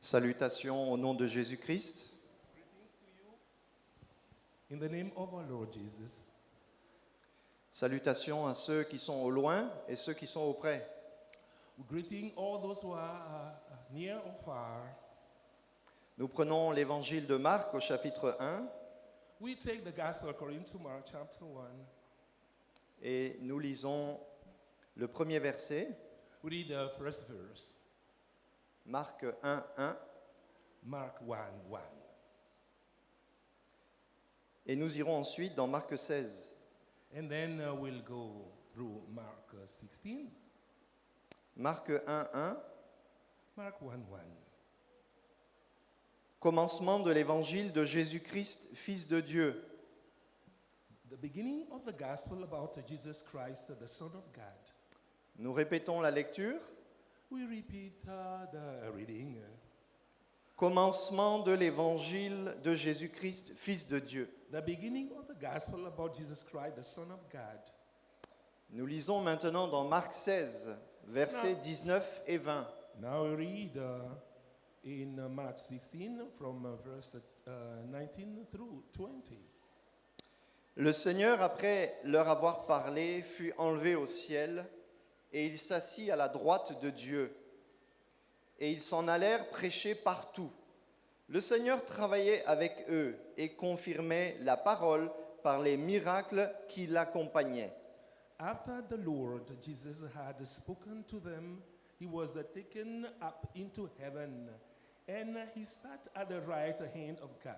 Salutations au nom de Jésus-Christ. In the name of our Lord Jesus, Salutations à ceux qui sont au loin et ceux qui sont auprès. we're greeting all those who are near or far. Nous prenons l'évangile de Marc au chapitre 1 We take the Gospel according to Mark chapter 1. et nous lisons le premier verset, We read the first verse, Marc 1, 1, Mark 1, 1. et nous irons ensuite dans Marc 16. And then we'll go through Mark 16, Marc 1, 1, Mark 1, 1. commencement de l'évangile de Jésus-Christ, Fils de Dieu. The beginning of the Gospel about Jesus Christ, the Son of God. Nous répétons la lecture. We repeat the reading. Commencement de l'évangile de Jésus-Christ, Fils de Dieu. The beginning of the Gospel about Jesus Christ, the Son of God. Nous lisons maintenant dans Marc 16, versets 19 et 20. Now we read in Mark 16 from verse 19 through 20. Le Seigneur, après leur avoir parlé, fut enlevé au ciel, et il s'assit à la droite de Dieu. Et ils s'en allèrent prêcher partout. Le Seigneur travaillait avec eux et confirmait la parole par les miracles qui l'accompagnaient. After the Lord Jesus had spoken to them, he was taken up into heaven, and he sat at the right hand of God.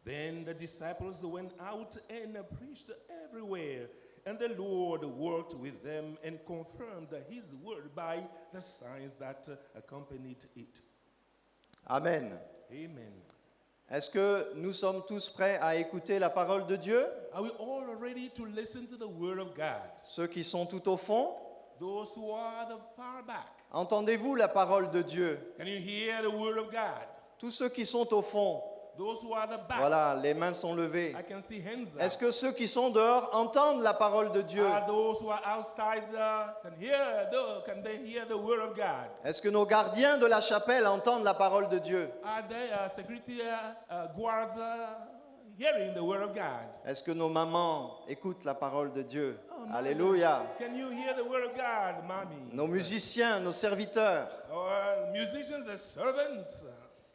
Then the disciples went out and preached everywhere, and the Lord worked with them and confirmed his word by the signs that accompanied it. Amen. Amen. Est-ce que nous sommes tous prêts à écouter la parole de Dieu? Are we all ready to listen to the word of God? Ceux qui sont tout au fond, Those who are the far back, entendez-vous la parole de Dieu? can you hear the word of God? Tous ceux qui sont au fond, Those who are the back, voilà, les mains sont levées. I can see hands up. Est-ce que ceux qui sont dehors entendent la parole de Dieu? Are those who are outside can they hear the word of God? Est-ce que nos gardiens de la chapelle entendent la parole de Dieu? Are they security guards hearing the word of God? Est-ce que nos mamans écoutent la parole de Dieu? Oh, Alléluia. Can you hear the word of God, mommy? Nos musiciens, nos serviteurs, Or musicians, the servants.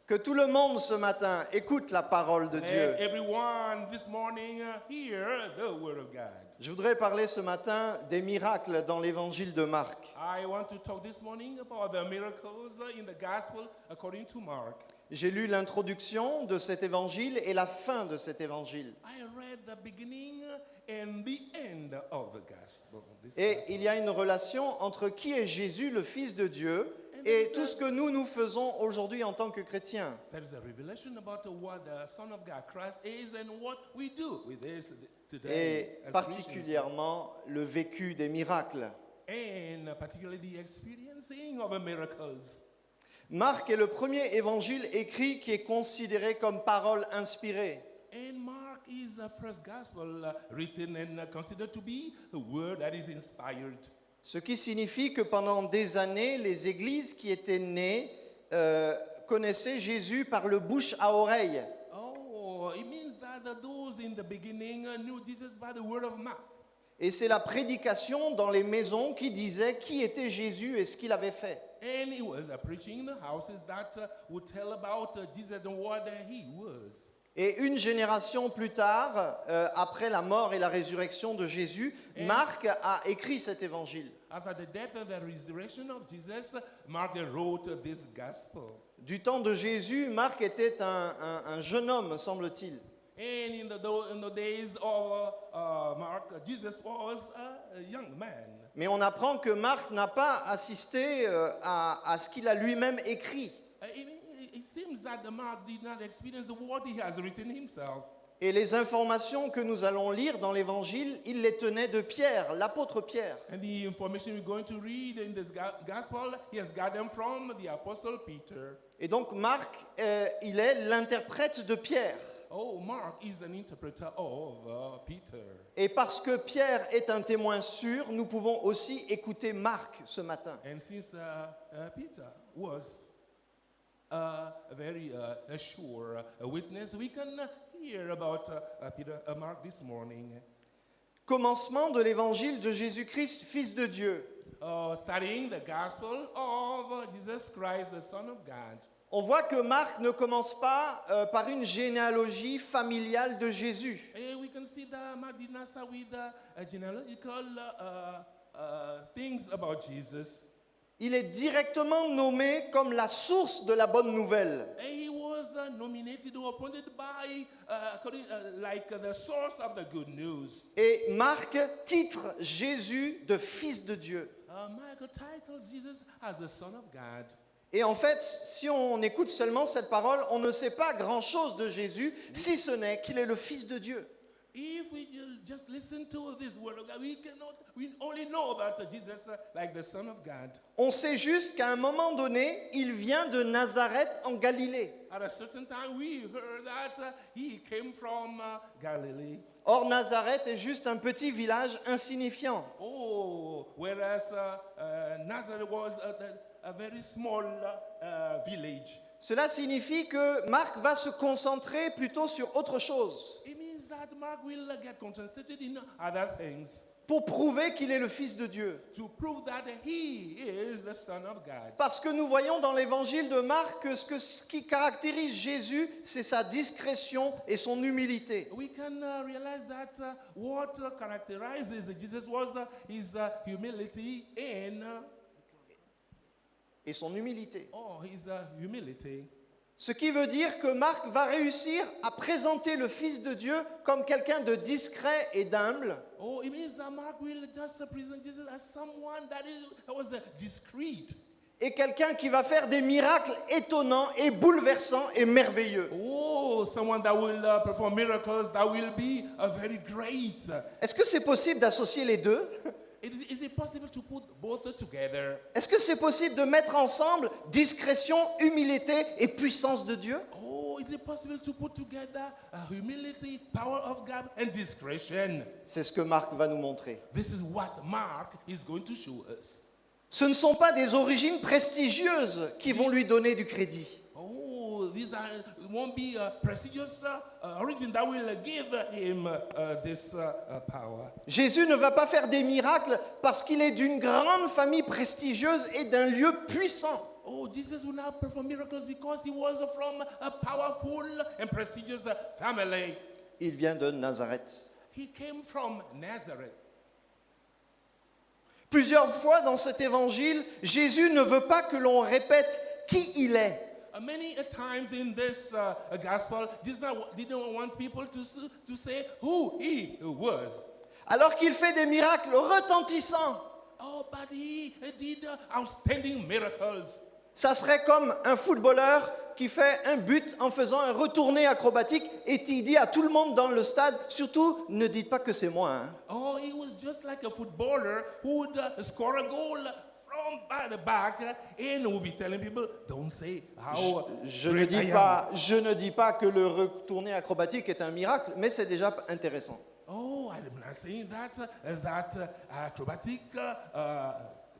que tout le monde ce matin écoute la parole de Dieu. Everyone this morning hear the word of God. Je voudrais parler ce matin des miracles dans l'évangile de Marc. I want to talk this morning about the miracles in the gospel according to Mark. J'ai lu l'introduction de cet évangile et la fin de cet évangile. I read the beginning and the end of the gospel. Et il y a une relation entre qui est Jésus, le Fils de Dieu, et tout ce que nous faisons aujourd'hui en tant que chrétiens. There is a revelation about what the Son of God, Christ, is and what we do with this today. Et as particulièrement le vécu des miracles. Christians. And particularly the experiencing of the miracles. Marc est le premier évangile écrit qui est considéré comme parole inspirée. And Mark is the first gospel written and considered to be the word that is inspired. Ce qui signifie que pendant des années, les églises qui étaient nées connaissaient Jésus par le bouche à oreille. Oh, it means that those in the beginning knew Jesus by the word of mouth. Et c'est la prédication dans les maisons qui disait qui était Jésus et ce qu'il avait fait. And he was preaching in the houses that would tell about Jesus and what he was. Et une génération plus tard, après la mort et la résurrection de Jésus, Marc a écrit cet évangile. After the death and the resurrection of Jesus, Mark wrote this gospel. Du temps de Jésus, Marc était un jeune homme, semble-t-il. And in the days of Mark, Jesus was a young man. Mais on apprend que Marc n'a pas assisté à ce qu'il a lui-même écrit. It seems that Mark did not experience what he has written himself. Et les informations que nous allons lire dans l'Évangile, il les tenait de Pierre, l'apôtre Pierre. And the information we're going to read in this gospel, he has got them from the apostle Peter. Et donc Marc, il est l'interprète de Pierre. Oh, Mark is an interpreter of Peter. Et parce que Pierre est un témoin sûr, nous pouvons aussi écouter Marc ce matin. And since Peter was a very sure witness. We can hear about Mark this morning. Commencement de l'évangile de Jésus-Christ, Fils de Dieu. Studying the gospel of Jesus Christ, the Son of God. On voit que Marc ne commence pas par une généalogie familiale de Jésus. We can see that Mark did not start with genealogical things about Jesus. Il est directement nommé comme la source de la bonne nouvelle. He was nominated or appointed by, like the source of the good news. Et Marc titre Jésus de Fils de Dieu. Mark titles Jesus as the Son of God. Et en fait, si on écoute seulement cette parole, on ne sait pas grand-chose de Jésus, si ce n'est qu'il est le Fils de Dieu. If we just listen to this word of God, we only know about Jesus like the Son of God. On sait juste qu'à un moment donné, il vient de Nazareth en Galilée. At a certain time, we heard that he came from Galilee. Or, Nazareth est juste un petit village insignifiant. Oh, whereas Nazareth was a very small village. Cela signifie que Marc va se concentrer plutôt sur autre chose, It means that Mark will get concentrated in other things pour prouver qu'il est le Fils de Dieu. to prove that he is the Son of God. Parce que nous voyons dans l'évangile de Marc que ce qui caractérise Jésus, c'est sa discrétion et son humilité. We can realize that what characterizes Jesus was his humility and Et son humilité. his humility. Ce qui veut dire que Marc va réussir à présenter le Fils de Dieu comme quelqu'un de discret et d'humble, Oh, it means that Mark will just present Jesus as someone that was discreet. et quelqu'un qui va faire des miracles étonnants et bouleversants et merveilleux. Oh, someone that will perform miracles that will be very great. Est-ce que c'est possible d'associer les deux? Is it possible to put both together? Est-ce que c'est possible de mettre ensemble discrétion, humilité et puissance de Dieu? Oh, is it possible to put together humility, power of God, and discretion? C'est ce que Marc va nous montrer. This is what Mark is going to show us. Ce ne sont pas des origines prestigieuses qui vont lui donner du crédit. Oh, these won't be prestigious origin that will give him this power. Jésus ne va pas faire des miracles parce qu'il est d'une grande famille prestigieuse et d'un lieu puissant. Oh, Jesus will not perform miracles because he was from a powerful and prestigious family. Il vient de Nazareth. He came from Nazareth. Plusieurs fois dans cet évangile, Jésus ne veut pas que l'on répète qui il est. Many times in this gospel, Jesus didn't want people to say who he was. Alors qu'il fait des miracles retentissants. Oh, but he did outstanding miracles. Ça serait comme un footballeur qui fait un but en faisant un retourné acrobatique et qui dit à tout le monde dans le stade, surtout ne dites pas que c'est moi. Hein. Oh, he was just like a footballer who would score a goal from by the back and would be telling people, don't say how Je ne great I dis am. pas, je ne dis pas que le retourné acrobatique est un miracle, mais c'est déjà intéressant. Oh, I'm not saying that acrobatic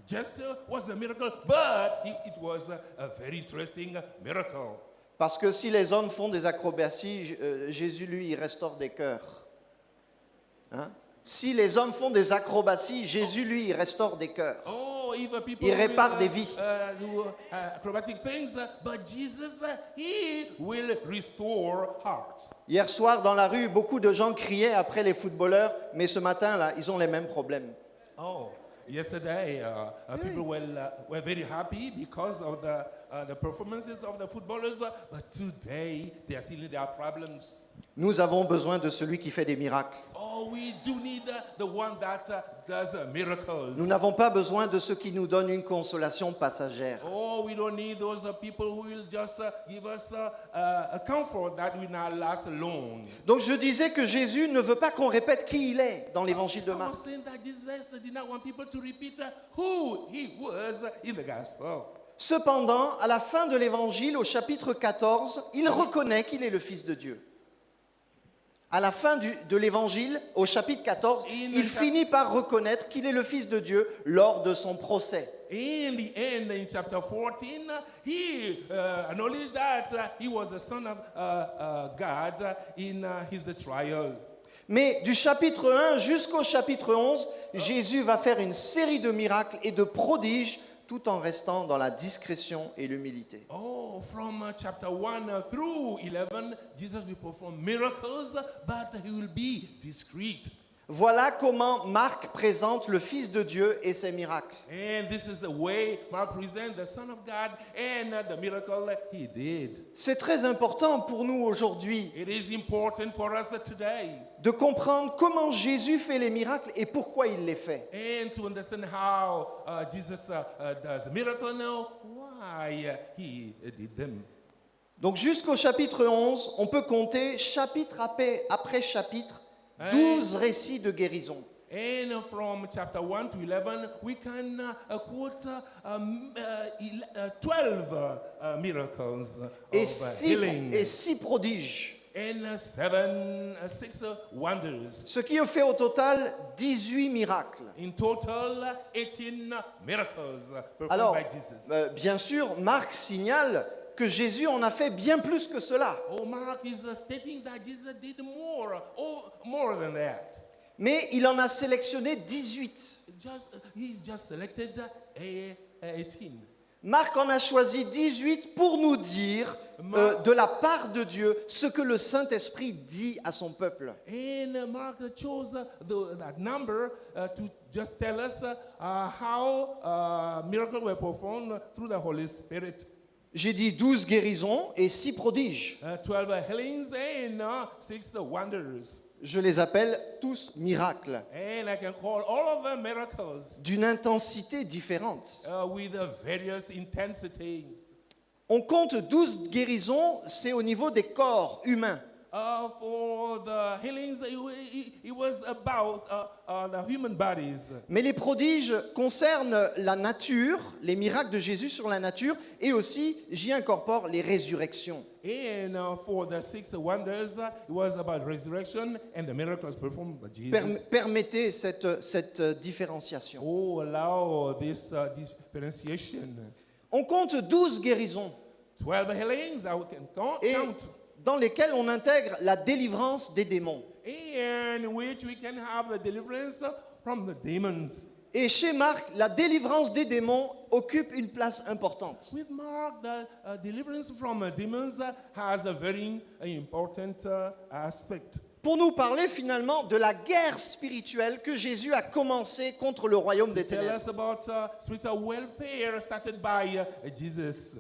gesture was a miracle, but it was a very interesting miracle. Parce que si les hommes font des acrobaties, Jésus, lui, il restaure des cœurs. Hein? Si les hommes font des acrobaties, Jésus, lui, il restaure des cœurs. Oh, if people Il répare des will, vies. do acrobatic things, but Jesus, he will restore hearts. Hier soir, dans la rue, beaucoup de gens criaient après les footballeurs, mais ce matin-là, ils ont les mêmes problèmes. Oh, yesterday, people were very happy because of the performances of the footballers, but today they are still in their problems. Nous avons besoin de celui qui fait des miracles. Oh, we do need the one that does miracles. Nous n'avons pas besoin de ceux qui nous donnent une consolation passagère. Oh, we don't need those people who will just give us a comfort that will not last long. Donc je disais que Jésus ne veut pas qu'on répète qui il est dans l'évangile de I Marc. was saying that Jesus did not want people to repeat who he was in the gospel. Cependant, à la fin de l'évangile, au chapitre 14, il reconnaît qu'il est le Fils de Dieu. À la fin de l'évangile, au chapitre 14, il finit par reconnaître qu'il est le Fils de Dieu lors de son procès. In the end, in chapter 14, he acknowledged that he was the Son of God in his trial. Mais du chapitre 1 jusqu'au chapitre 11, Jésus va faire une série de miracles et de prodiges tout en restant dans la discrétion et l'humilité. Oh, from chapter 1 through 11, Jesus will perform miracles, but he will be discreet. Voilà comment Marc présente le Fils de Dieu et ses miracles. And this is the way Mark presents the Son of God and the miracle he did. C'est très important pour nous aujourd'hui It is important for us today de comprendre comment Jésus fait les miracles et pourquoi il les fait. and to understand how Jesus does miracle now, why he did them. Donc jusqu'au chapitre 11, on peut compter chapitre après chapitre 12 récits de guérison. And from chapter 1 to 11, we can quote 12 miracles Et of healing. six prodiges. And six wonders. Ce qui fait au total 18 miracles. In total, 18 miracles performed Alors, by Jesus. bien sûr, Marc signale que Jésus en a fait bien plus que cela. Oh, Mark is stating that Jesus did more than that. Mais il en a sélectionné 18. He's just selected 18. Marc en a choisi 18 pour nous dire de la part de Dieu ce que le Saint-Esprit dit à son peuple. And Mark chose that number to just tell us how miracles were performed through the Holy Spirit. J'ai dit 12 guérisons et 6 prodiges. 12 healings and 6 wonders. Je les appelle tous miracles, And I can call all of them miracles d'une intensité différente. with various intensities. On compte 12 guérisons, c'est au niveau des corps humains. For the healings, it was about the human bodies. Mais les prodiges concernent la nature, les miracles de Jésus sur la nature, et aussi, j'y incorpore les résurrections. And for the 6 wonders, it was about resurrection and the miracles performed by Jesus. Permettez cette différenciation. Oh, allow this differentiation. On compte 12 guérisons 12 healings that we can et count. dans lesquelles on intègre la délivrance des démons. In which we can have the deliverance from the demons. Et chez Marc, la délivrance des démons occupe une place importante. With Mark, the deliverance from demons has a very important aspect. Pour nous parler finalement de la guerre spirituelle que Jésus a commencée contre le royaume des Tell ténèbres. us about spiritual welfare started by Jesus.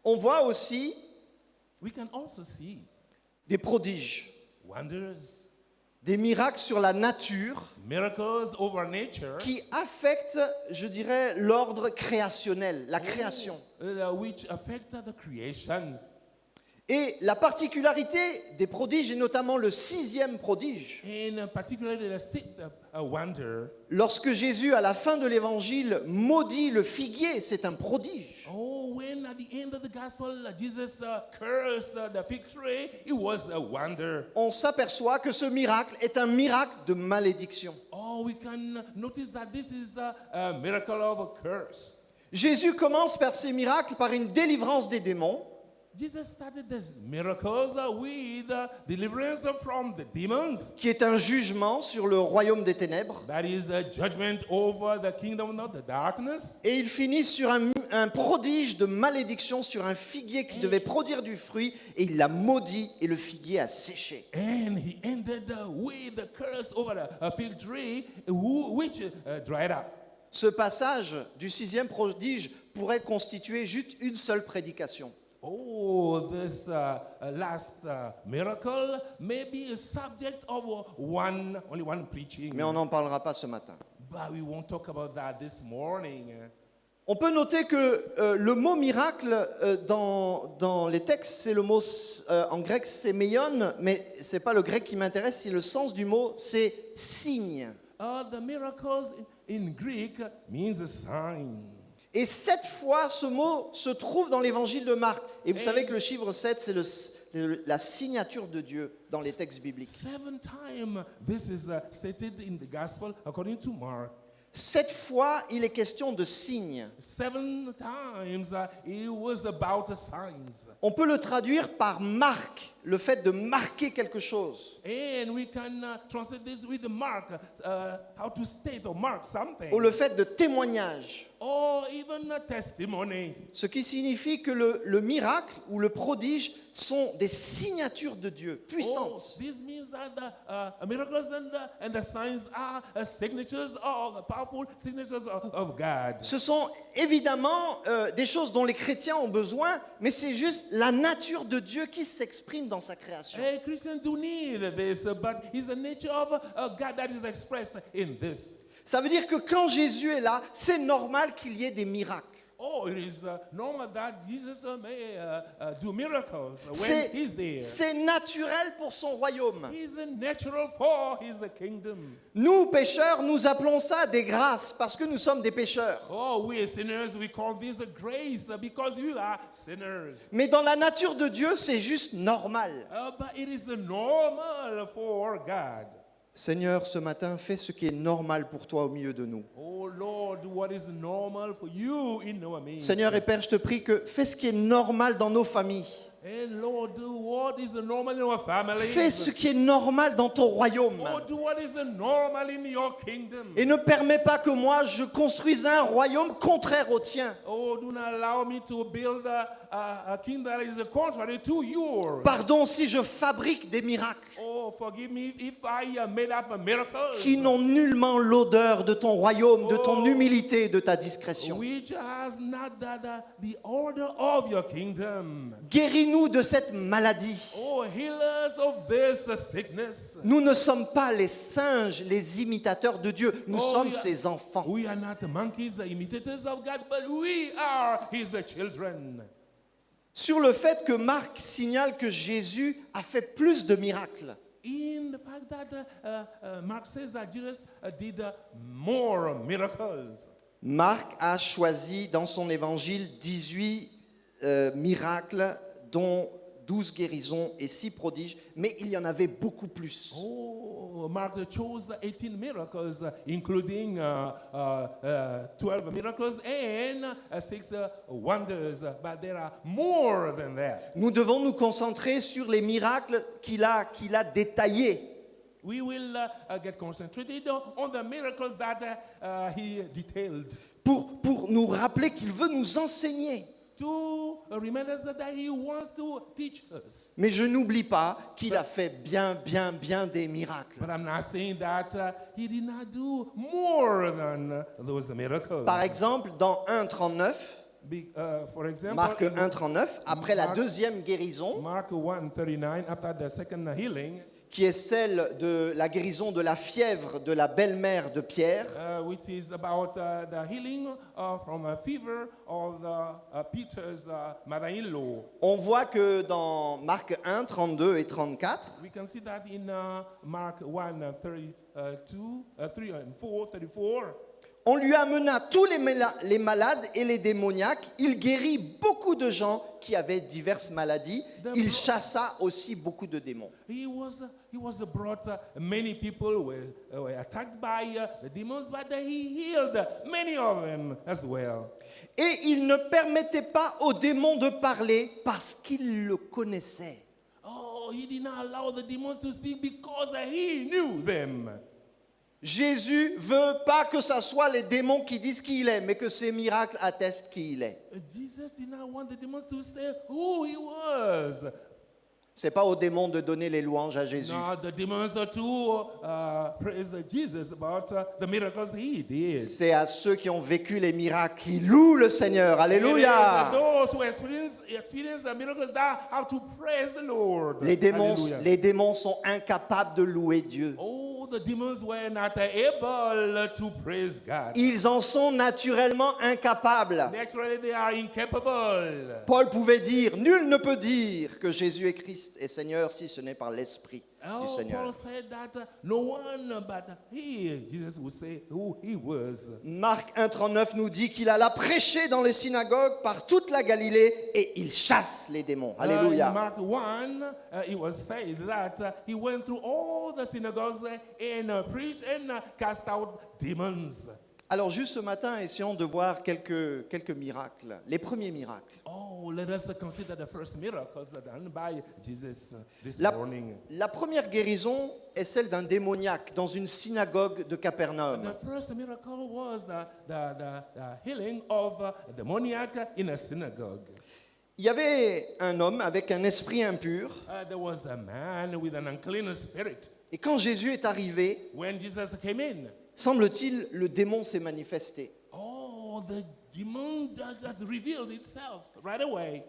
On voit aussi We can also see des prodiges, wonders, des miracles sur la nature miracles over nature, qui affectent, je dirais, l'ordre créationnel, la création. which affect the creation. Et la particularité des prodiges, et notamment le 6e prodige, In particularly the 6th wonder. lorsque Jésus, à la fin de l'évangile, maudit le figuier, c'est un prodige. Oh, when at the end of the gospel Jesus cursed the fig tree, it was a wonder. On s'aperçoit que ce miracle est un miracle de malédiction. Oh, we can notice that this is a miracle of a curse. Jésus commence par ces miracles par une délivrance des démons. Jesus started these miracles with deliverance from the demons. Qui est un jugement sur le royaume des ténèbres. That is the judgment over the kingdom of the darkness. Et il finit sur un prodige de malédiction sur un figuier qui devait produire du fruit, et il l'a maudit et le figuier a séché. And he ended with the curse over a fig tree which dried up. Ce passage du 6e prodige pourrait constituer juste une seule prédication. Oh, this last miracle may be a subject of only one preaching. Mais on n'en parlera pas ce matin. But we won't talk about that this morning. On peut noter que le mot miracle dans les textes, c'est le mot en grec séméion, mais c'est pas le grec qui m'intéresse, c'est le sens du mot, c'est signe. The miracles in Greek means a sign. Et 7 fois, ce mot se trouve dans l'évangile de Marc. Et vous savez que le chiffre 7, c'est la signature de Dieu dans les textes bibliques. 7 times this is stated in the gospel according to Mark. 7 fois, il est question de signes. 7 times it was about the signs. On peut le traduire par marque, le fait de marquer quelque chose. And we can translate this with the mark, how to state or mark something. Ou le fait de témoignage. Or even a testimony. Ce qui signifie que le miracle ou le prodige sont des signatures de Dieu puissantes. This means that the miracles and the signs are signatures or powerful signatures of God. Ce sont évidemment des choses dont les chrétiens ont besoin, mais c'est juste la nature de Dieu qui s'exprime dans sa création. Christians do need this, but it's the nature of God that is expressed in this. Ça veut dire que quand Jésus est là, c'est normal qu'il y ait des miracles. Oh, it is normal that Jesus may do miracles when he's there. C'est naturel pour son royaume. He's natural for his kingdom. Nous, pécheurs, nous appelons ça des grâces parce que nous sommes des pécheurs. Oh, we sinners, we call this a grace because we are sinners. Mais dans la nature de Dieu, c'est juste normal. But it is normal for God. Seigneur, ce matin, fais ce qui est normal pour toi au milieu de nous. Oh Lord, what is normal for you in our midst? Seigneur et Père, je te prie que fais ce qui est normal dans nos familles. And Lord, do what is normal in our families. Fais ce qui est normal dans ton royaume. Oh, do what is normal in your kingdom. Et ne permets pas que moi, je construise un royaume contraire au tien. Oh, do not allow me to build a kingdom that is contrary to yours. Pardon si je fabrique des miracles Oh, forgive me if I made up a miracle. qui n'ont nullement l'odeur de ton royaume, de ton humilité et de ta discrétion. Which has not the order of your kingdom. Guéris-nous de cette maladie. Oh, heal us of this sickness. Nous ne sommes pas les singes, les imitateurs de Dieu. Nous sommes ses enfants. We are not monkeys, the imitators of God, but we are his children. Sur le fait que Marc signale que Jésus a fait plus de miracles. In the fact that Mark says that Jesus did more miracles. Marc a choisi dans son évangile 18 miracles, dont 12 guérisons et 6 prodiges, mais il y en avait beaucoup plus. Oh, Mark chose 18 miracles, including 12 miracles and 6 wonders, but there are more than that. Nous devons nous concentrer sur les miracles qu'il a détaillés. We will get concentrated on the miracles that he detailed. Pour nous rappeler qu'il veut nous enseigner. To remind us that he wants to teach us. Mais je n'oublie pas qu'il a fait bien des miracles. But I'm not saying that he did not do more than those miracles. Par exemple, dans 1,39, For example, Marc 1,39, après la Marc- deuxième guérison, Mark 1:39, after the second healing, qui est celle de la guérison de la fièvre de la belle-mère de Pierre, which is about the healing from a fever of Peter's mother-in-law. on voit que dans Marc 1, 32 et 34, We can see that in Mark 1:32, 3 and 4, 34. on lui amena tous les malades et les démoniaques. Il guérit beaucoup de gens qui avaient diverses maladies. Il chassa aussi beaucoup de démons. He was brought many people were attacked by the demons, but he healed many of them as well. Et il ne permettait pas aux démons de parler parce qu'il le connaissait. Oh, he did not allow the demons to speak because he knew them. Jésus veut pas que ce soit les démons qui disent qui il est, mais que ces miracles attestent qui il est. Jesus did not want the demons to say who he was. C'est pas aux démons de donner les louanges à Jésus. Not the demons to praise Jesus about the miracles he did. C'est à ceux qui ont vécu les miracles qui louent le Seigneur. It is Alléluia. those who experience the miracles that have to praise the Lord. Les Hallelujah. démons sont incapables de louer Dieu. Oh, the demons were not able to praise God. Ils en sont naturellement incapables. Naturally, they are incapable. Paul pouvait dire, nul ne peut dire que Jésus est Christ et Seigneur si ce n'est par l'Esprit. du Seigneur. Paul said that no one but he, Jesus would say who he was. Marc 1,39 nous dit qu'il alla prêcher dans les synagogues par toute la Galilée et il chasse les démons. In Alléluia. Mark 1, it was said that he went through all the synagogues and preached and cast out demons. Alors juste ce matin, essayons de voir quelques miracles, les premiers miracles. Oh, let us consider the first miracles done by Jesus this La, morning. la première guérison est celle d'un démoniaque dans une synagogue de Capernaum. The first miracle was the healing of a demoniac in a synagogue. Il y avait un homme avec un esprit impur There was a man with an unclean spirit. et quand Jésus est arrivé, When Jesus came in, semble-t-il, le démon s'est manifesté. oh, the demon just revealed itself right away.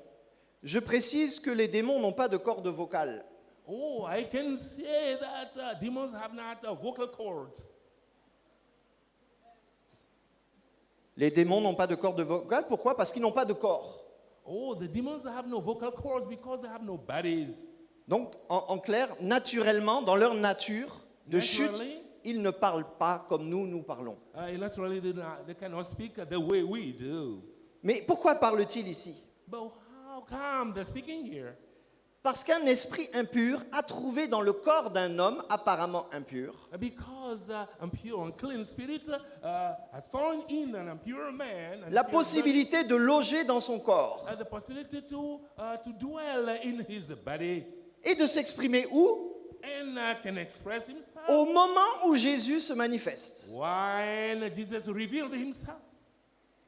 Je précise que les démons n'ont pas de corde vocale. Oh, I can say that demons have not vocal cords. Les démons n'ont pas de corde vocale, pourquoi? Parce qu'ils n'ont pas de corps. Oh, the demons have no vocal cords because they have no bodies. Donc, en clair, naturellement, dans leur nature de chute, Naturally. ils ne parlent pas comme nous parlons. Naturally, they cannot speak the way we do. Mais pourquoi parle-t-il ici? But how come they're speaking here? Parce qu'un esprit impur a trouvé dans le corps d'un homme apparemment impur Because the impure, unclean spirit has fallen in an impure man. la possibilité de loger dans son corps The possibility to dwell in his body et de s'exprimer où? and can express himself. Au moment où Jésus se manifeste. When Jesus revealed himself.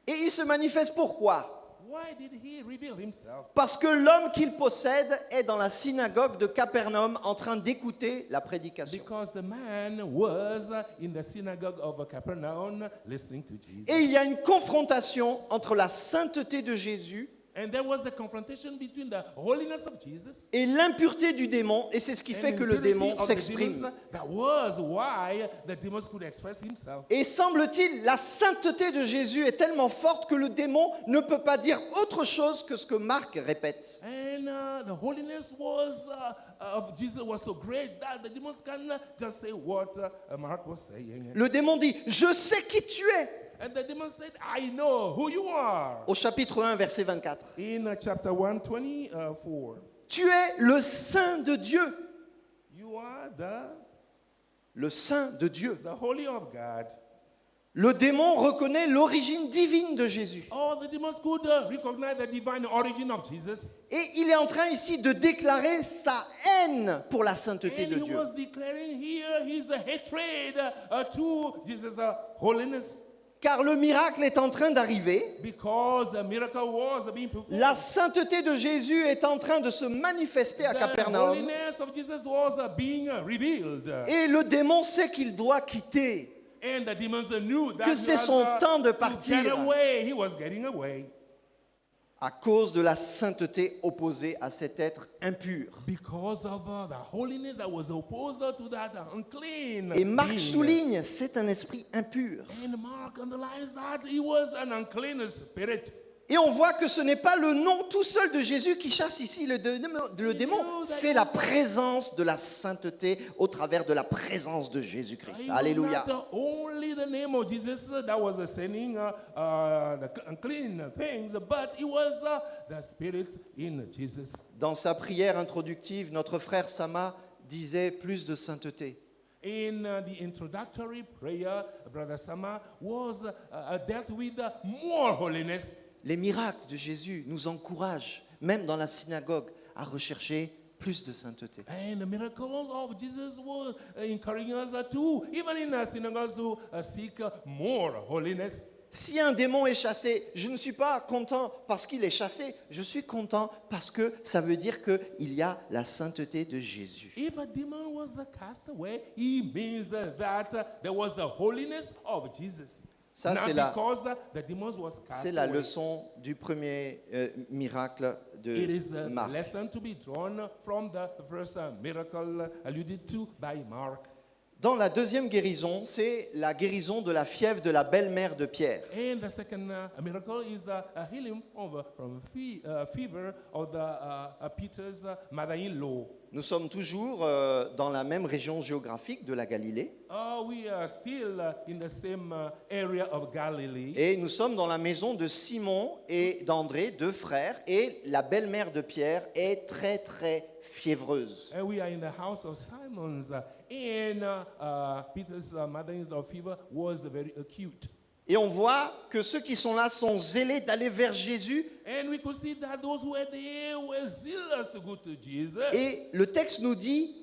Et il se manifeste pourquoi? Why did he reveal himself? Parce que l'homme qu'il possède est dans la synagogue de Capernaum en train d'écouter la prédication. Because the man was in the synagogue of Capernaum listening to Jesus. Et il y a une confrontation entre la sainteté de Jésus And there was the confrontation between the holiness of Jesus et l'impureté du démon, et c'est ce qui and fait que le impurity démon of the s'exprime. demons. That was why the demons could express himself. Et semble-t-il, la sainteté de Jésus est tellement forte que le démon ne peut pas dire autre chose que ce que Marc répète. And the holiness was of Jesus was so great that the demons can just say what Mark was saying. Le démon dit, je sais qui tu es, And the demon said, I know who you are. au chapitre 1, verset 24. In chapter 1:24, Tu es le Saint de Dieu, you are le Saint de Dieu. the holy of God. Le démon reconnaît l'origine divine de Jésus. All the demons could recognize the divine origin of Jesus. Et il est en train ici de déclarer sa haine pour la sainteté And de he Dieu. was declaring here his hatred to Jesus' holiness. Car le miracle est en train d'arriver. Because the miracle was being performed. La sainteté de Jésus est en train de se manifester à The Capernaum. holiness of Jesus was being revealed. Et le démon sait qu'il doit quitter. And the demons knew that Que he c'est was, son temps de to partir. get away. He was getting away. À cause de la sainteté opposée à cet être impur. Because of the holiness that was opposed to that unclean Et Marc being. souligne, c'est un esprit impur. And Mark underlines that he was an unclean spirit. Et on voit que ce n'est pas le nom tout seul de Jésus qui chasse ici le démon, c'est la présence de la sainteté au travers de la présence de Jésus-Christ. It was Alléluia. not only the name of Jesus that was sending the unclean things, but it was the Spirit in Jesus. Dans sa prière introductive, notre frère Sama disait plus de sainteté. In the introductory prayer, Brother Sama was dealt with more holiness. Les miracles de Jésus nous encouragent, même dans la synagogue, à rechercher plus de sainteté. And the miracles of Jesus were encouraging us too, even in synagogues, to seek more holiness. Si un démon est chassé, je ne suis pas content parce qu'il est chassé, je suis content parce que ça veut dire qu'il y a la sainteté de Jésus. If a demon was cast away, it means that there was the holiness of Jesus. Ça, Not c'est la- because the demons was cast C'est la away. leçon du premier miracle It is de a Marc. lesson to be drawn from the first miracle alluded to by Mark. Dans la deuxième guérison, c'est la guérison de la fièvre de la belle-mère de Pierre. And the second miracle is the healing from fever of the Peter's mother-in-law. Nous sommes toujours dans la même région géographique de la Galilée We are still in the same area of Galilee. et nous sommes dans la maison de Simon et d'André, deux frères, et la belle-mère de Pierre est très très fiévreuse. And we are in the house of Simon's. Peter's mother-in-law fever was very acute. Et on voit que ceux qui sont là sont zélés d'aller vers Jésus. And we could see that those who were there were zealous to go to Jesus. Et le texte nous dit,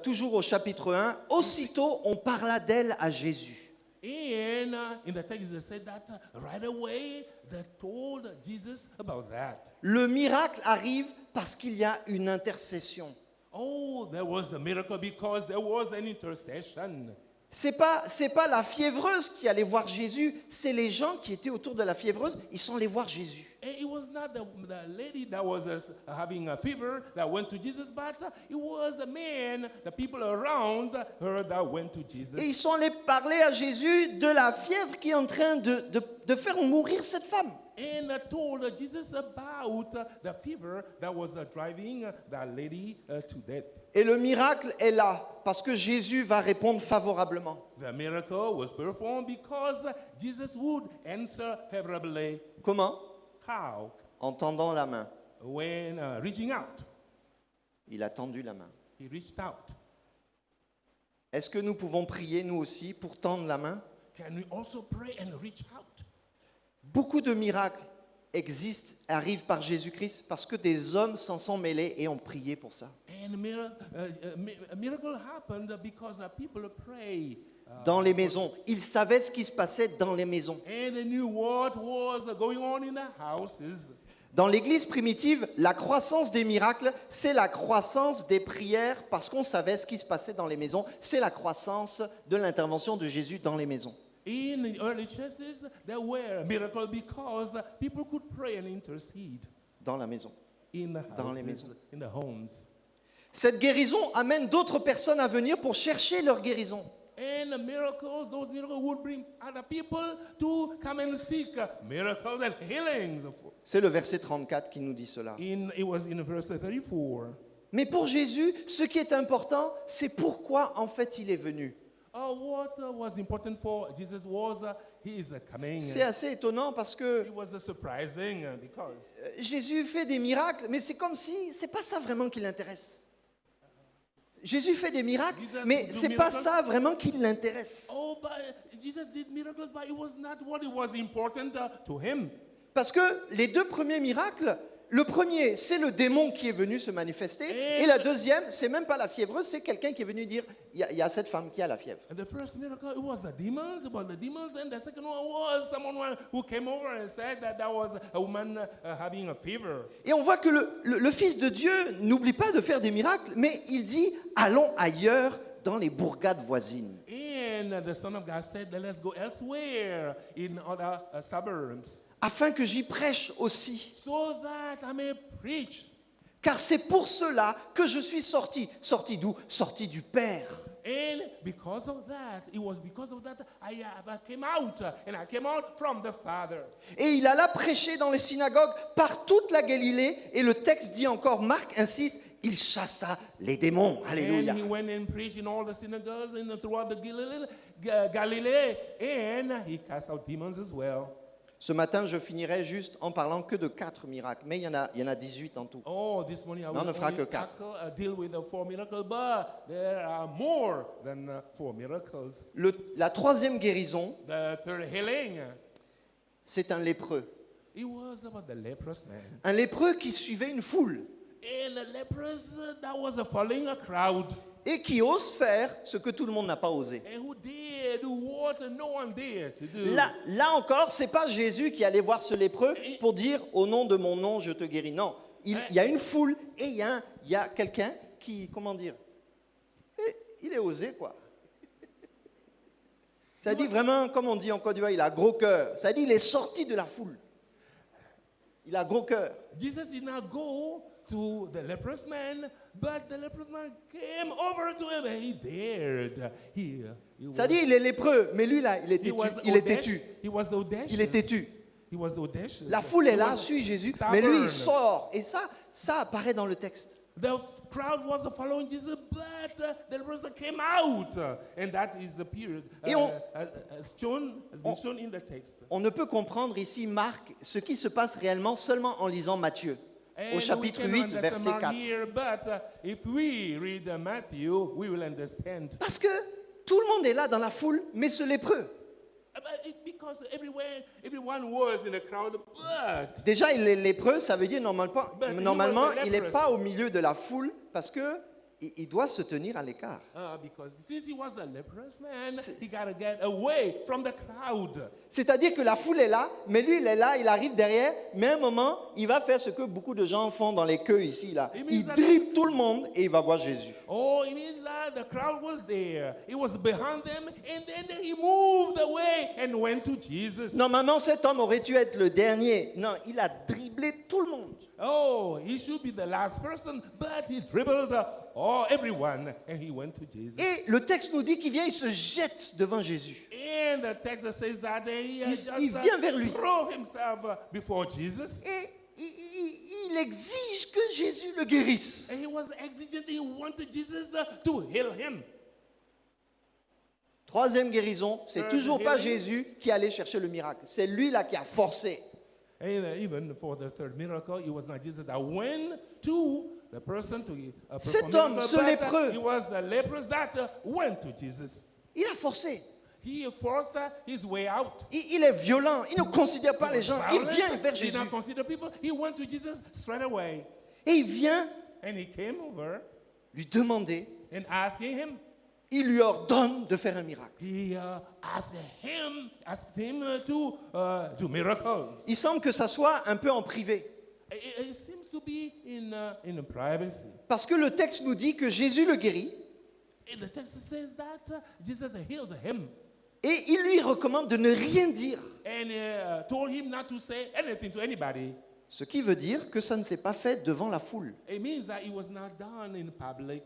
toujours au chapitre 1, aussitôt on parla d'elle à Jésus. And in the text it said that right away they told Jesus about that. Le miracle arrive parce qu'il y a une intercession. Oh, there was a miracle because there was an intercession. C'est pas la fiévreuse qui allait voir Jésus, c'est les gens qui étaient autour de la fiévreuse, ils sont allés voir Jésus. And it was not the lady that was having a fever that went to Jesus, but it was the man, the people around her that went to Jesus. Et ils sont allés parler à Jésus de la fièvre qui est en train de faire mourir cette femme. And told Jesus about the fever that was driving that lady to death. Et le miracle est là, parce que Jésus va répondre favorablement. The miracle was performed because Jesus would answer favorably. Comment? How? En tendant la main. When reaching out, Il a tendu la main. he reached out. Est-ce que nous pouvons prier, nous aussi, pour tendre la main? Can we also pray and reach out? Beaucoup de miracles existent, arrivent par Jésus-Christ, parce que des hommes s'en sont mêlés et ont prié pour ça. And a miracle happened because people pray. Dans les maisons. Ils savaient ce qui se passait dans les maisons. And they knew what was going on in the houses. Dans l'Église primitive, la croissance des miracles, c'est la croissance des prières parce qu'on savait ce qui se passait dans les maisons. C'est la croissance de l'intervention de Jésus dans les maisons. In the early churches, there were miracles because people could pray and intercede Dans la maison. in the Dans les houses, maisons. in the homes. Cette guérison amène d'autres personnes à venir pour chercher leur guérison. And the miracles, those miracles would bring other people to come and seek miracles and healings. C'est le verset 34 qui nous dit cela. It was in verse 34. Mais pour Jésus, ce qui est important, c'est pourquoi en fait il est venu. What was important for Jesus was he is coming. C'est assez étonnant parce que It was surprising because Jésus fait des miracles, mais c'est comme si c'est pas ça vraiment qui l'intéresse. Jésus fait des miracles, Jesus mais do c'est pas miracles. ça vraiment qui l'intéresse. but Jesus did miracles, but it was not what it was important to him. Parce que les deux premiers miracles, le premier, c'est le démon qui est venu se manifester, et la deuxième, c'est même pas la fiévreuse, c'est quelqu'un qui est venu dire, il y a cette femme qui a la fièvre. And the first miracle, it was the demons, and the second one was someone who came over and said that there was a woman having a fever. Et on voit que le Fils de Dieu n'oublie pas de faire des miracles, mais il dit, allons ailleurs dans les bourgades voisines. And the Son of God said, let's go elsewhere in other suburbs, Afin que j'y prêche aussi. so that I may preach. Car c'est pour cela que je suis sorti. Sorti d'où? Sorti du Père. And because of that, it was because of that I came out, and I came out from the Father. Et il alla prêcher dans les synagogues par toute la Galilée. Et le texte dit encore, Marc insiste, il chassa les démons. Alléluia. And he went and preached in all the synagogues and throughout the Galilee, and he cast out demons as well. Ce matin, je finirai juste en parlant que de 4 miracles. Mais il y en a 18 en tout. Oh, this morning I Non, on will ne fera only que 4. deal with the 4 miracles, but there are more than 4 miracles. La troisième guérison, The third healing, c'est un lépreux. it was about the leprous man. Un lépreux qui suivait une foule And the leprous that was following a crowd, et qui ose faire ce que tout le monde n'a pas osé. and who did what no one dared to do. Là encore, c'est pas Jésus qui allait voir ce lépreux pour dire au nom de mon nom je te guéris. Non, il y a une foule et il y a quelqu'un qui, comment dire, il est osé quoi. Ça dit vraiment, comme on dit en Côte d'Ivoire, il a gros cœur. Ça dit il est sorti de la foule. Il a gros cœur. Jesus did not go to the leprous man, but the leprous man came over to him and he dared. He Ça dit il est lépreux, mais lui là, il est he têtu. was Il est têtu. He was the audacious. Il est têtu. He was the audacious. La foule est He là, was suit Jésus, stubborn. mais lui il sort. Et ça apparaît dans le texte. crowd was following Jesus, but the leprosy came out. And that is the period Et has been shown in the text. On ne peut comprendre ici, Marc, ce qui se passe réellement seulement en lisant Matthieu, au And chapitre we 8, cannot verset understand 4. here, but if we read Matthew, we will understand. Parce que tout le monde est là dans la foule, mais ce lépreux. Because everyone was in the crowd, but Déjà, il est lépreux, ça veut dire normalement, But he normalement was a il n'est leprous. pas au milieu de la foule parce que il doit se tenir à l'écart. because since he was a leprous man, he got to get away from the crowd. C'est-à-dire que la foule est là, mais lui, il est là, il arrive derrière, mais à un moment, il va faire ce que beaucoup de gens font dans les queues ici, là. Il dribble tout le monde et il va voir Jésus. Oh, it means that the crowd was there. It was behind them, and then he moved away and went to Jesus. Normalement, cet homme aurait dû être le dernier. Non, il a dribblé tout le monde. Oh, he should be the last person, but he dribbled everyone, and he went to Jesus. Et le texte nous dit qu'il vient, il se jette devant Jésus. And the text says that he Il vient vers lui. threw himself before Jesus. Et il exige que Jésus le guérisse. And he was exigent. He wanted Jesus to heal him. Troisième guérison, c'est Third toujours pas healing. Jésus qui allait chercher le miracle. C'est lui là qui a forcé. And even for the third miracle, it was not Jesus that went to the person to perform Cet homme, miracle, ce but, lépreux. it was the leprous that went to Jesus. Il a forcé. He forced his way out. Il est violent. Il ne considère pas les gens. Il Violent. vient vers He did Jésus. not consider people. He went to Jesus straight away. Et il vient And he came over lui demander. and asking him. Il lui ordonne de faire un miracle. He asked him to do miracles. Il semble que ça soit un peu en privé. It seems to be in privacy. Parce que le texte nous dit que Jésus le guérit. And the text says that Jesus healed him. Et il lui recommande de ne rien dire. And told him not to say anything to anybody. Ce qui veut dire que ça ne s'est pas fait devant la foule. It means that it was not done in public.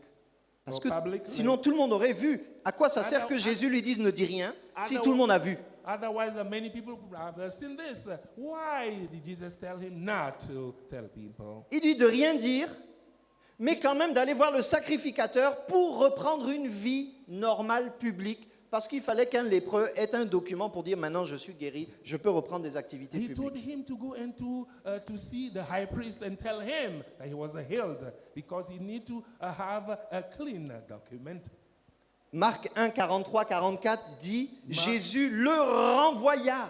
Parce or que public sinon tout le monde aurait vu. À quoi ça sert que Jésus lui dise ne dis rien si tout le monde a vu? Otherwise, many people could have seen this. Why did Jesus tell him not to tell people? Il dit de rien dire, mais quand même d'aller voir le sacrificateur pour reprendre une vie normale, publique, parce qu'il fallait qu'un lépreux ait un document pour dire maintenant je suis guéri, je peux reprendre des activités He told publiques. him to go and to see the high priest and tell him that he was healed because he need to have a clean document. Marc 1, 43, 44 dit Jésus le renvoya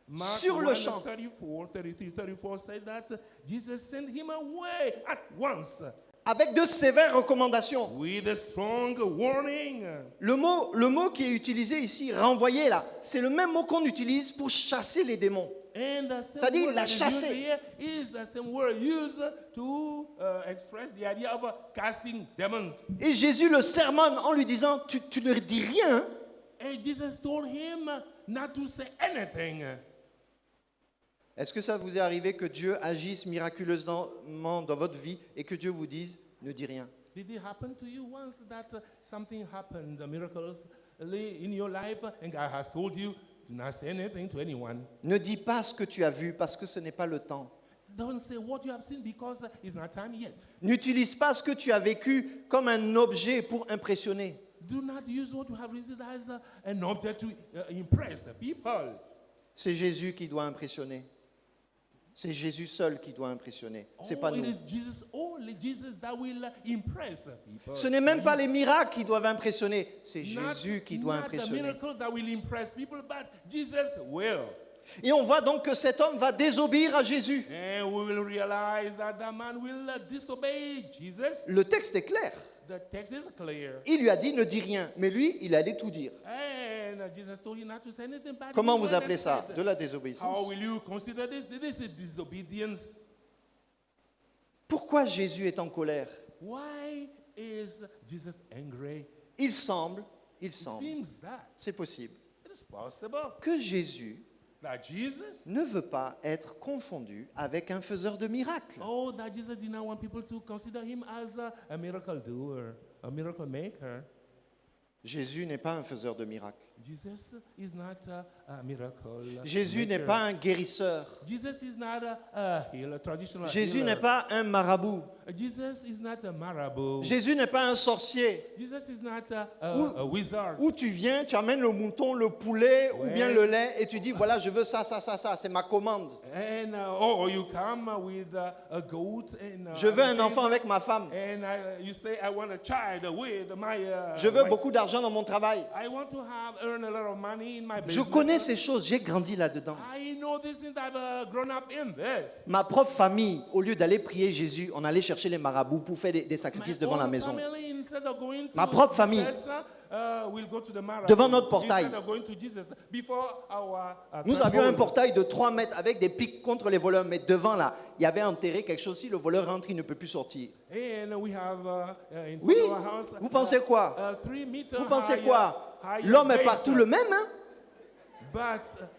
Mark sur le 1, champ. 34 said that Jesus sent him away at once Avec de sévères recommandations. with a strong warning. Le mot qui est utilisé ici, renvoyer là, c'est le même mot qu'on utilise pour chasser les démons. And the same Ça dit, word la that is chasser. used here is the same word used to express the idea of casting demons. Et Jésus le sermonne en lui disant tu ne dis rien. And Jesus told him not to say anything. Est-ce que ça vous est arrivé que Dieu agisse miraculeusement dans votre vie et que Dieu vous dise ne dis rien? Did it happen to you once that something happened, miraculously in your life, and God has told you, do not say anything to anyone. Ne dis pas ce que tu as vu parce que ce n'est pas le temps. Don't say what you have seen because it's not time yet. N'utilise pas ce que tu as vécu comme un objet pour impressionner. Do not use what you have received as an object to impress people. C'est Jésus qui doit impressionner. C'est Jésus seul qui doit impressionner. C'est pas It nous. is Jesus, only Jesus that will impress people. Ce n'est même pas les miracles qui doivent impressionner. C'est Not- Jésus qui doit not the impressionner. miracles that will impress people, but Jesus will. Et on voit donc que cet homme va désobéir à Jésus. And we will realize that the man will disobey Jesus. Le texte est clair. The text is clear. Il lui a dit ne dis rien, mais lui, il allait tout dire. And Jesus told him not to say anything bad. Comment He vous went and appelez ça? said, De la How désobéissance. will you consider this? This is disobedience. Pourquoi Jésus est en colère? Why is Jesus angry? Il semble, It seems that c'est possible, it is possible que Jésus that Jesus, ne veut pas être confondu avec un faiseur de miracles. that Jesus did not want people to consider him as a miracle doer, a miracle maker. Jésus n'est pas un faiseur de miracles. Jesus is not a miracle. Jésus n'est maker. pas un guérisseur. Jesus is not a healer, traditional Jésus healer. n'est pas un marabout. Jesus is not a marabout. Jésus n'est pas un sorcier. Jesus is not a wizard. Où tu viens, tu amènes le mouton, le poulet ou bien le lait et tu dis voilà, je veux ça, ça, ça, ça, c'est ma commande. And you come with a goat and Je veux un other enfant things, avec ma femme. and you say I want a child with my. Je veux wife. beaucoup d'argent dans mon travail. I want to earn a lot of money in my Je business. connais ces choses, j'ai grandi là-dedans. I know this since I've grown up in this. Ma propre famille, au lieu d'aller prier Jésus, on allait chercher les marabouts pour faire des sacrifices devant la maison. Ma propre famille, devant notre portail. Nous avions un portail de 3 mètres avec des pics contre les voleurs, mais devant là, il y avait enterré quelque chose. Si le voleur rentre, il ne peut plus sortir. Oui, vous pensez quoi? Vous pensez quoi? L'homme est partout le même, hein?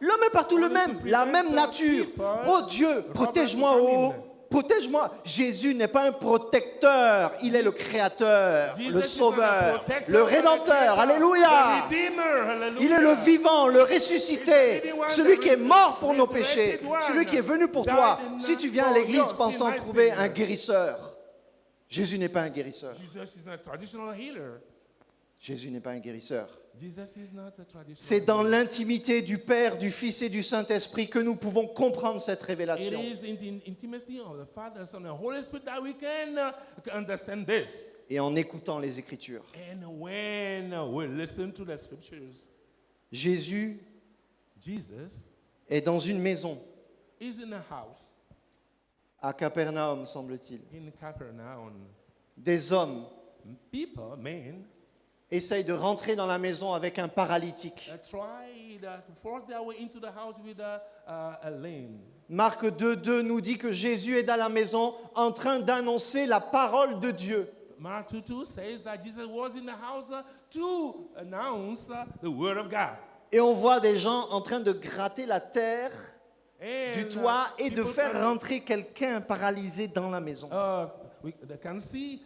L'homme est partout le même, la même nature. Oh Dieu, protège-moi, oh, protège-moi. Jésus n'est pas un protecteur, il est le créateur, le sauveur, le rédempteur. Alléluia. Il est le vivant, le ressuscité, celui qui est mort pour nos péchés, celui qui est venu pour toi. Si tu viens à l'église pensant trouver un guérisseur, Jésus n'est pas un guérisseur. Jésus n'est pas un guérisseur. C'est dans l'intimité du Père, du Fils et du Saint-Esprit que nous pouvons comprendre cette révélation. Et en écoutant les Écritures. Jésus est dans une maison à Capernaum, semble-t-il. Des hommes essayent de rentrer dans la maison avec un paralytique. Marc 2,2 nous dit que Jésus est dans la maison en train d'annoncer la parole de Dieu. Mark 2:2 says that Jesus was in the house to announce the word of God. Et on voit des gens en train de gratter la terre du toit et de faire rentrer quelqu'un paralysé dans la maison. We can see,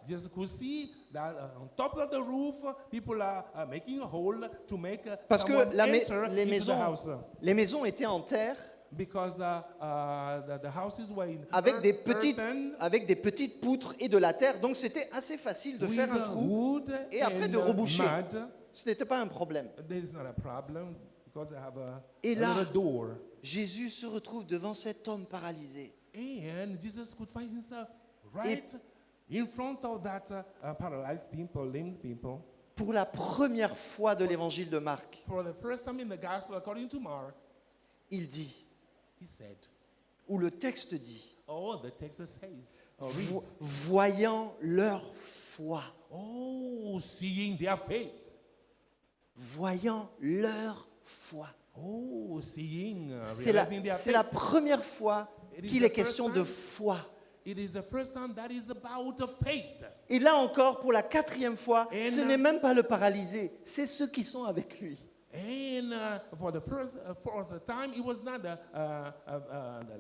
Jesus could see that on top of the roof, people are making a hole to make Parce que someone enter into the house. les maisons étaient en terre Because the houses were in avec des earthen, petites poutres et de la terre. Donc c'était assez facile de faire un with trou wood et après de and reboucher. mud. Ce n'était pas un problème. There is not a problem because they have Et a là, little door. Jésus se retrouve devant cet homme paralysé. And Jesus could find himself right in front of that paralyzed people, lame people. Pour la première fois de l'évangile de Marc, For the first time in the gospel, according to Mark, il dit, he said, ou le texte dit, oh, the text says, or vo- reads, voyant leur foi, oh, seeing their faith. voyant leur foi. Oh, seeing, C'est realizing their la faith. première fois It is qu'il the est question first de time. foi. It is the first time that is about faith. Et là encore, pour la 4e fois, And, ce n'est même pas le paralysé, c'est ceux qui sont avec lui. And for the fourth time, it was not the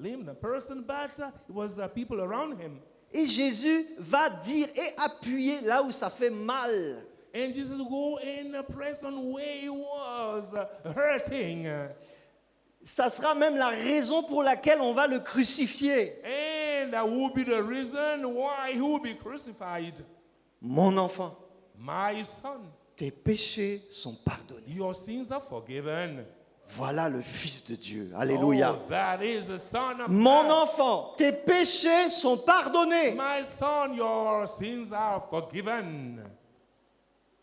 lame, the person, but it was the people around him. Et Jésus va dire et appuyer là où ça fait mal. And Jesus go and press on where he was hurting. Ça sera même la raison pour laquelle on va le crucifier. And that will be the reason why he will be crucified. Mon enfant, My son, tes péchés sont pardonnés. your sins are forgiven. Voilà le Fils de Dieu. Alléluia. Oh, that is the Son of Mon God. enfant, tes péchés sont pardonnés. My son, your sins are forgiven.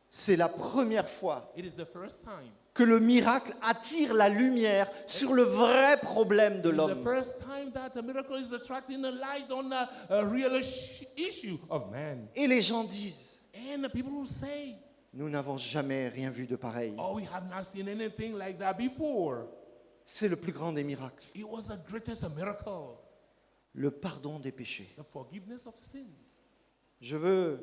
C'est la première fois It is the first time. que le miracle attire la lumière sur le vrai problème de It is the l'homme. first time that a miracle is attracting a light on a real issue of man. Et les gens disent, And the people will say, nous n'avons jamais rien vu de pareil. oh, we have not seen anything like that before. C'est le plus grand des miracles. It was the greatest miracle, Le pardon des péchés. the forgiveness of sins. Je veux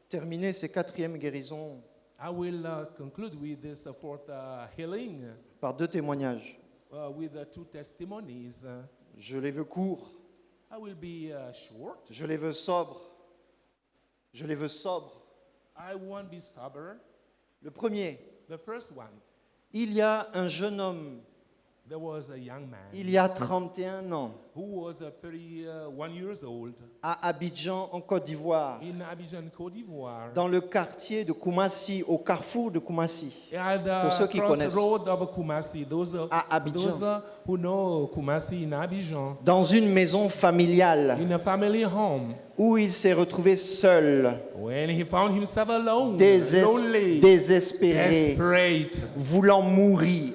terminer ces 4e guérisons I will conclude with this fourth healing par 2 témoignages. with 2 testimonies. Je les veux courts, I will be short. je les veux sobres. Je les veux sobres. I won't be sober. Le premier, The first one, il y a un jeune homme, there was a young man il y a 31 ans, who was 31 years old à Abidjan, en Côte d'Ivoire, in Abidjan, Côte d'Ivoire. dans le quartier de Koumassi, au carrefour de Koumassi. At Pour ceux the qui connaissent. crossroad of Kumasi, those À Abidjan. who know Kumasi in Abidjan, Dans une maison familiale in a family home, où il s'est retrouvé seul, when he found himself alone, désespéré, desperate, voulant mourir,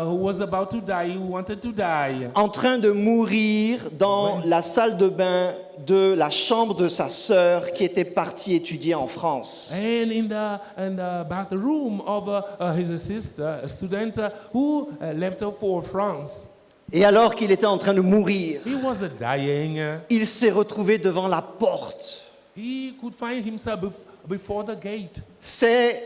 who was about to die, who wanted to die, en train de mourir dans la salle de bain de la chambre de sa sœur qui était partie étudier en France. and in the bathroom of his sister, a student who left for France. Et alors qu'il était en train de mourir, He was dying. il s'est retrouvé devant la porte. He could find himself before the gate. C'est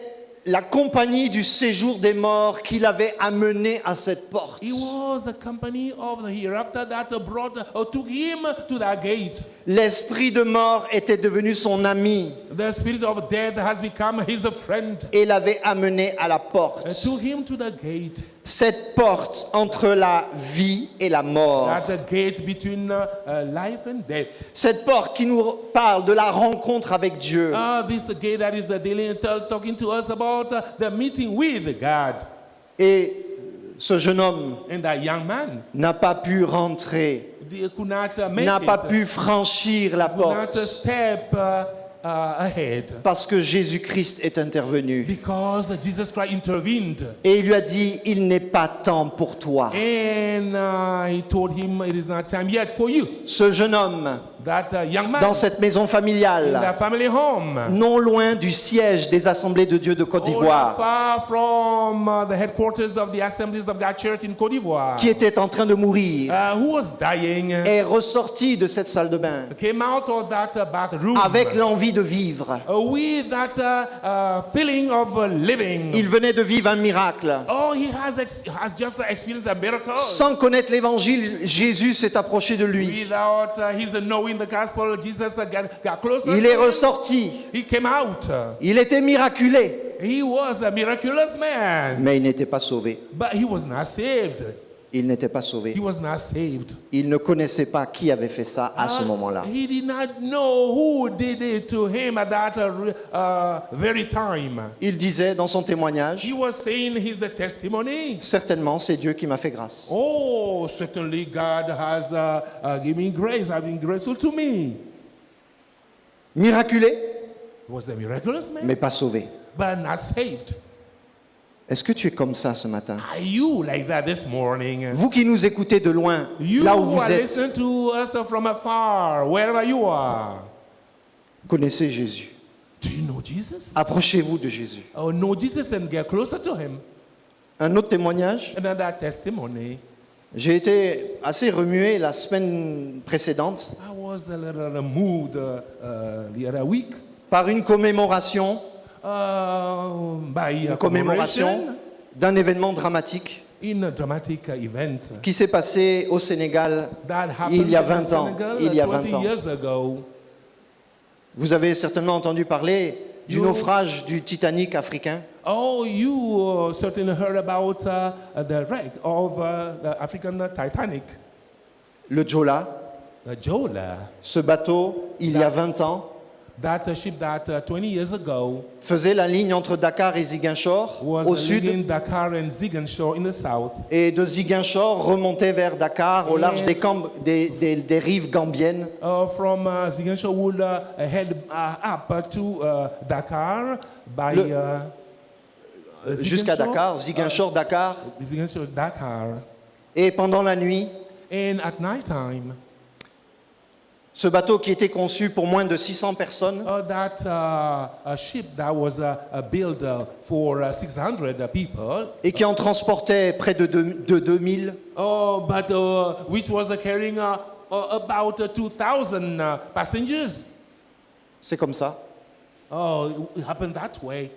la compagnie du séjour des morts qui l'avait amené à cette porte. He was the company of the hereafter that brought took him to that gate. L'esprit de mort était devenu son ami The spirit of death has become his friend. et l'avait amené à la porte. Took him to the gate. Cette porte entre la vie et la mort. At the gate between life and death. Cette porte qui nous parle de la rencontre avec Dieu. This gate that is the daily talking to us about the meeting with God. Et ce jeune homme And that young man n'a pas pu rentrer, could not make n'a it. pas pu franchir la Could not porte step ahead. parce que Jésus-Christ est intervenu. Because Jesus Christ intervened. Et il lui a dit, il n'est pas temps pour toi. And he told him it is not time yet for you. Ce jeune homme, That young man dans cette maison in familiale, the family home, non loin du siège des Assemblées de Dieu de Côte not d'Ivoire, far from the headquarters of the Assemblies of God Church in Côte d'Ivoire, qui était en train de mourir, who was dying, est ressorti de cette salle de bain came out of that bathroom avec l'envie de vivre. with that feeling of living. Il venait de vivre un miracle. Oh, he has just experienced a miracle. Sans connaître l'évangile, Jésus s'est approché de lui. Without his knowing the gospel, Jesus got closer. Il to est him. ressorti. He came out. Il était miraculé, He was a miraculous man, mais il n'était pas sauvé. but he was not saved. Il n'était pas sauvé. He was not saved. Il ne connaissait pas qui avait fait ça à ce moment-là. He did not know who did it to him at that very time. Il disait dans son témoignage, He was saying his testimony. certainement c'est Dieu qui m'a fait grâce. Oh, certainly God has given me grace, has been graceful to me. Miraculé, He was a miraculous man, mais pas sauvé. but not saved. Est-ce que tu es comme ça ce matin? Are you like that this morning? Vous qui nous écoutez de loin, You là où who vous are êtes, listening to us from afar, wherever you are. connaissez Jésus. Do you know Jesus? Approchez-vous de Jésus. Oh, know Jesus and get closer to him. Un autre témoignage, Another testimony. j'ai été assez remué la semaine précédente I was a little moved the other week par une commémoration by a une commémoration commemoration d'un événement dramatique in a dramatic event qui s'est passé au Sénégal that happened il y a in 20 ans. Senegal Il y a 20 20 ans. years ago. Vous avez certainement entendu parler du You- naufrage du Titanic africain. Oh, you certainly heard about the wreck of the African Titanic, Le Jola, the Jola, ce bateau, il y a 20 ans, that ship that 20 years ago faisait la ligne entre Dakar et Ziguinchor was au sud leaving Dakar and Ziguinchor in the south. et de Ziguinchor remontait vers Dakar au large des rives gambiennes From Ziguinchor would head up to Dakar by jusqu'à Dakar, Ziguinchor, Dakar. Ziguinchor, Dakar. Et pendant la nuit, And at night time, ce bateau qui était conçu pour moins de 600 personnes that a ship that was built for 600 people, et qui en transportait près de 2000, but which was carrying about 2,000 passengers. c'est comme ça. Oh, it happened that way.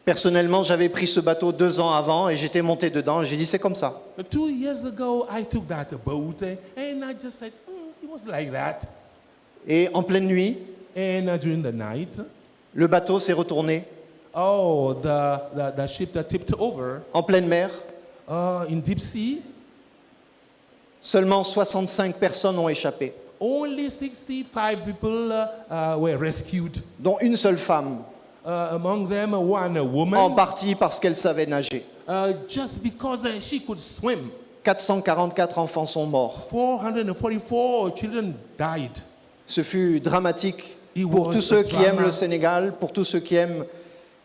Personnellement, j'avais pris ce bateau 2 ans avant et j'étais monté dedans et j'ai dit c'est comme ça. 2 years ago, I took that boat and I just said, it was like that. Et en pleine nuit, And during the night, le bateau s'est retourné the ship that tipped over en pleine mer. in deep sea. Seulement 65 personnes ont échappé, Only 65 people were rescued. dont une seule femme, Among them, one en woman, partie parce qu'elle savait nager. just because she could swim. 444 enfants sont morts. 444 children died. Ce fut dramatique It pour was tous ceux a qui aiment drama. le Sénégal, pour tous ceux qui aiment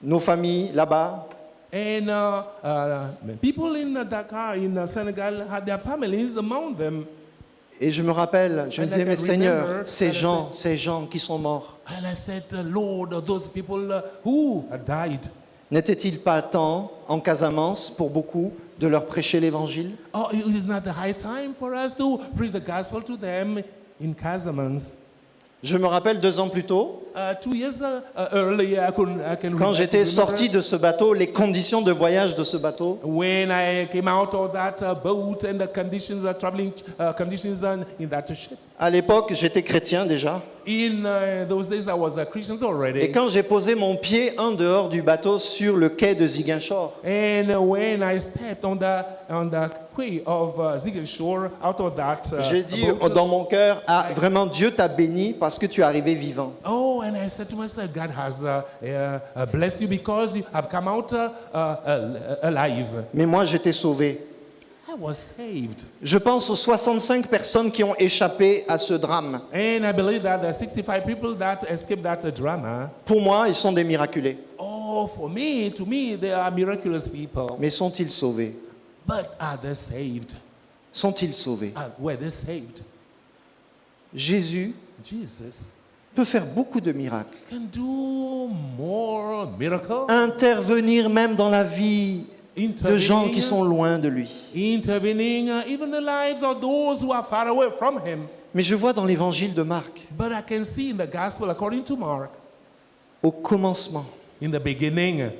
nos familles là-bas. And people in Dakar, in Senegal, had their families among them. Et je me rappelle, je me And I disais, mais can Seigneur, remember ces gens qui sont morts, And I said, Lord, those people who died, n'était-il pas temps, en Casamance, pour beaucoup, de leur prêcher l'évangile? oh, it is not the high time for us to preach the gospel to them in Casamance. Je me rappelle 2 ans plus tôt, 2 years earlier, I can quand j'étais remember sorti de ce bateau, les conditions de voyage de ce bateau, when I came out of that boat and the conditions, traveling conditions in that ship. à l'époque, j'étais chrétien déjà. In those days, I was a Christian already. Et quand j'ai posé mon pied en dehors du bateau sur le quai de Ziguinchor, And when I stepped on the quay of Ziguinchor, out of that j'ai dit boat, dans mon cœur, ah, vraiment, Dieu t'a béni parce que tu es arrivé vivant. oh, and I said to myself, God has blessed you because you have come out alive. Mais moi, j'étais sauvé. I was saved. Je pense aux 65 personnes qui ont échappé à ce drame. And I believe that the 65 people that escaped that drama, Pour moi, ils sont des miraculés. oh, to me, they are miraculous people. Mais sont-ils sauvés? But are they saved? Sont-ils sauvés? Were they saved? Jésus Jesus peut faire beaucoup de miracles. can do more miracles. Intervenir même dans la vie de gens qui sont loin de lui. Intervening even the lives of those who are far away from him. Mais je vois dans l'évangile de Marc, But I can see in the gospel according to Mark, au commencement, in the beginning,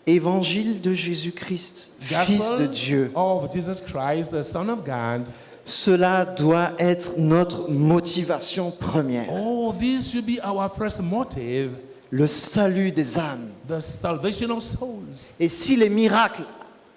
évangile de Jésus-Christ, Fils de gospel Dieu. of Jesus Christ, the Son of God. Cela doit être notre motivation première. Oh, this should be our first motive, Le salut des âmes. the salvation of souls. Et si les miracles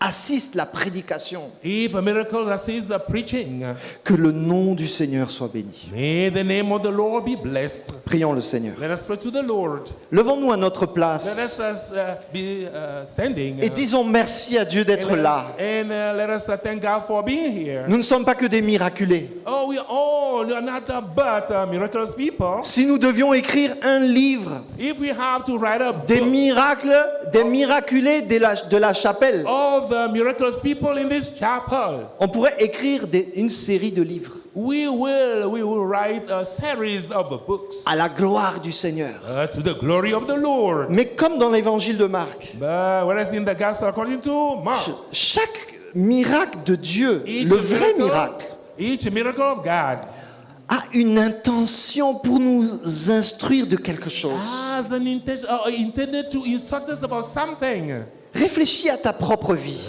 assistent la prédication, If a miracle assists the preaching, que le nom du Seigneur soit béni. may the name of the Lord be blessed. Prions le Seigneur. Let us pray to the Lord. Levons-nous à notre Let place us be standing. et disons merci à Dieu d'être là. And let us thank God for being here. Nous ne sommes pas que des miraculés. Oh, we are not but miraculous people. Si nous devions écrire un livre If we have to write a des book miracles, des miraculés de la chapelle, of the miraculous people in this chapel, on pourrait écrire une série de livres we will write a series of books à la gloire du Seigneur. to the glory of the Lord. Mais comme dans l'évangile de Marc, But whereas in the gospel according to Mark, chaque miracle de Dieu, each le vrai miracle, miracle of God a une intention pour nous instruire de quelque chose. has an intention, intended to instruct us about something. Réfléchis à ta propre vie.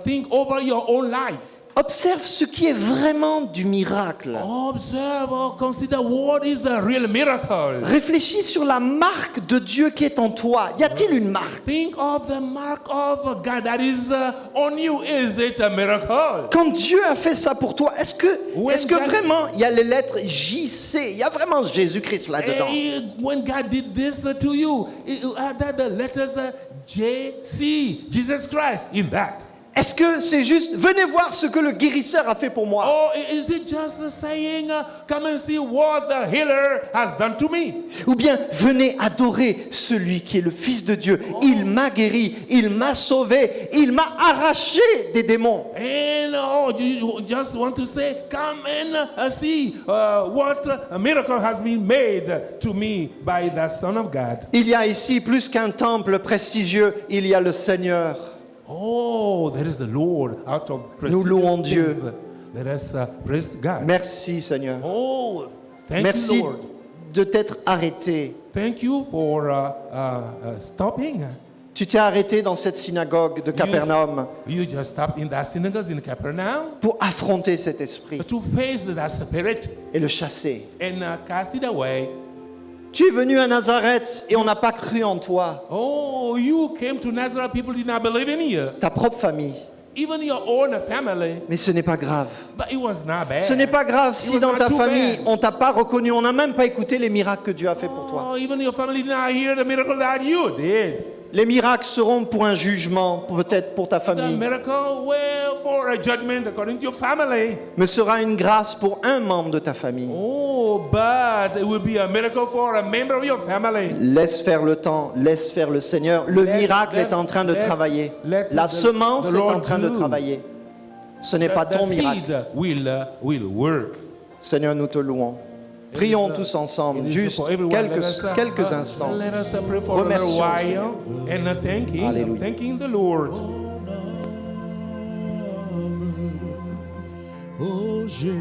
Think over your own life. Observe ce qui est vraiment du miracle. Observe or consider what is a real miracle. Réfléchis sur la marque de Dieu qui est en toi. Y a-t-il une marque? Think of the mark of God that is on you. Is it a miracle? Quand Dieu a fait ça pour toi, est-ce que God- vraiment il y a les lettres JC? Il y a vraiment Jésus-Christ là-dedans? When God did this to you, are that the letters JC, Jesus Christ, in that? Est-ce que c'est juste venez voir ce que le guérisseur a fait pour moi? Or is it just saying, come and see what the healer has done to me? Ou bien venez adorer celui qui est le Fils de Dieu. Il m'a guéri, il m'a sauvé, il m'a arraché des démons. And you just want to say, come and see what a miracle has been made to me by the Son of God. Il y a ici plus qu'un temple prestigieux, il y a le Seigneur. Oh, there is the Lord out of Nous louons Dieu. things. Let us praise God. Merci Seigneur. Oh, thank Merci you, Lord. de t'être arrêté. Thank you for stopping. Tu t'es arrêté dans cette synagogue de Capernaum You just stopped in that synagogue in Capernaum pour affronter cet esprit to face that spirit et le chasser. and cast it away. Tu es venu à Nazareth et on n'a pas cru en toi. Oh, you came to Nazareth, people did not believe in you. Ta propre famille. Even your own family. Mais ce n'est pas grave. But it was not bad. Ce n'est pas grave si was dans not ta too famille, bad. on t'a pas reconnu, on n'a même pas écouté les miracles que Dieu a fait pour toi. Oh, even your family did not hear the miracle that you did. Les miracles seront pour un jugement, peut-être pour ta The famille, miracle will for a judgment according to your family. mais sera une grâce pour un membre de ta famille. Oh, but it will be a miracle for a member of your family. Laisse faire le temps, laisse faire le Seigneur. Le miracle est en train de travailler. La semence est en train de travailler. Ce n'est pas ton The miracle. seed will work. Seigneur, nous te louons. Prions tous ensemble, juste quelques instants. Let us pray for a Remercions little le Seigneur. while and Alléluia. thanking the Lord. Oh Jésus,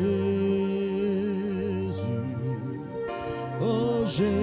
oh Jésus.